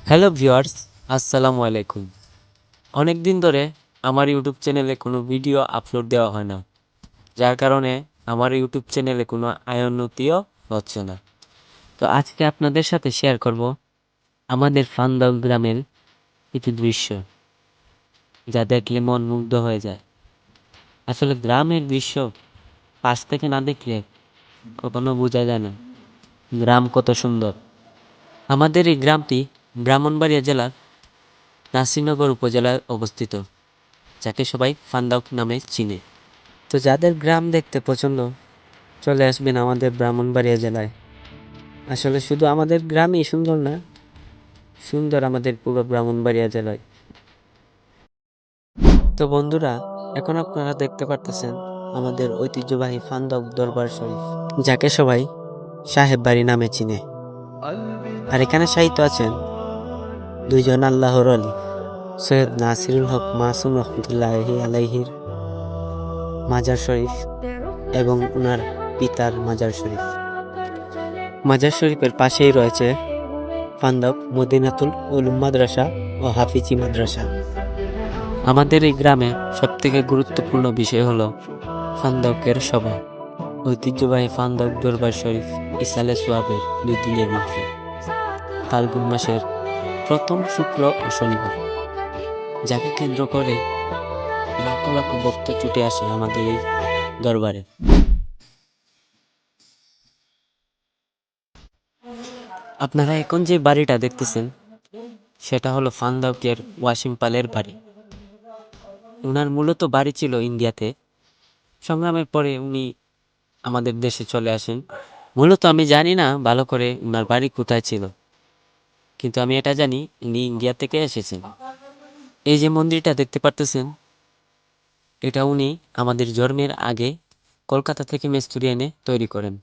Hello viewers, আসসালামু আলাইকুম। অনেক দিন ধরে আমার ইউটিউব চ্যানেলে কোনো ভিডিও আপলোড দেওয়া হয় না, যার কারণে আমার ইউটিউব চ্যানেলে কোনো আয়োন্নতিও হচ্ছে না। তো আজকে আপনাদের সাথে শেয়ার করব আমাদের ফান্দাও গ্রামের কিছু দৃশ্য, যা দেখলে মন মুগ্ধ হয়ে যায়। আসলে গ্রামের দৃশ্য পাশ থেকে না দেখলে কখনো বোঝা যায় না গ্রাম কত সুন্দর। আমাদের এই গ্রামটি ব্রাহ্মণবাড়িয়া জেলার নাসিরনগর উপজেলায় অবস্থিত, যাকে সবাই ফান্দাও নামে চিনে। তো যাদের গ্রাম দেখতে পছন্দ, চলে আসবেন আমাদের ব্রাহ্মণবাড়িয়া জেলায়। আসলে শুধু আমাদের গ্রামই সুন্দর না, সুন্দর আমাদের পুরো ব্রাহ্মণবাড়িয়া জেলায়। তো বন্ধুরা, এখন আপনারা দেখতে পারতেছেন আমাদের ঐতিহ্যবাহী ফান্দাও দরবার শরীফ, যাকে সবাই সাহেব বাড়ি নামে চিনে। আর এখানে সাহিত্য আছেন দুইজন আল্লাহর আলী, সৈয়দ নাসিরুল হক মাসুম রহমতুল্লাহি আলাইহির মাজার শরীফ এবং উনার পিতার মাজার শরীফ। মাজার শরীফের পাশেই রয়েছে ফান্দাও মদিনাতুল উলুম মাদ্রাসা ও হাফিজি মাদ্রাসা। আমাদের এই গ্রামে সবথেকে গুরুত্বপূর্ণ বিষয় হলো ফান্দাউকের সভা। ঐতিহ্যবাহী ফান্দাউক দরবার শরীফ ইসালে সোয়াবের 2 দিনের মাহফিল ফাল্গুন মাসের প্রথম শুক্র ও শনিবার, যাকে কেন্দ্র করে লাখো লাখো ভক্ত ছুটে আসে আমাদের এই দরবারে। আপনারা এখন যে বাড়িটা দেখতেছেন, সেটা হলো ফান্দাউকের ওয়াসিম পালের বাড়ি। উনার মূলত বাড়ি ছিল ইন্ডিয়াতে। সংগ্রামের পরে উনি আমাদের দেশে চলে আসেন। মূলত আমি জানি না ভালো করে উনার বাড়ি কোথায় ছিল, কিন্তু আমি এটা জানি উনি ইন্ডিয়া থেকে এসেছেন। এই যে মন্দিরটা দেখতে পারতেছেন, এটা উনি আমাদের জন্মের আগে কলকাতা থেকে মিস্ত্রি এনে তৈরি করেন।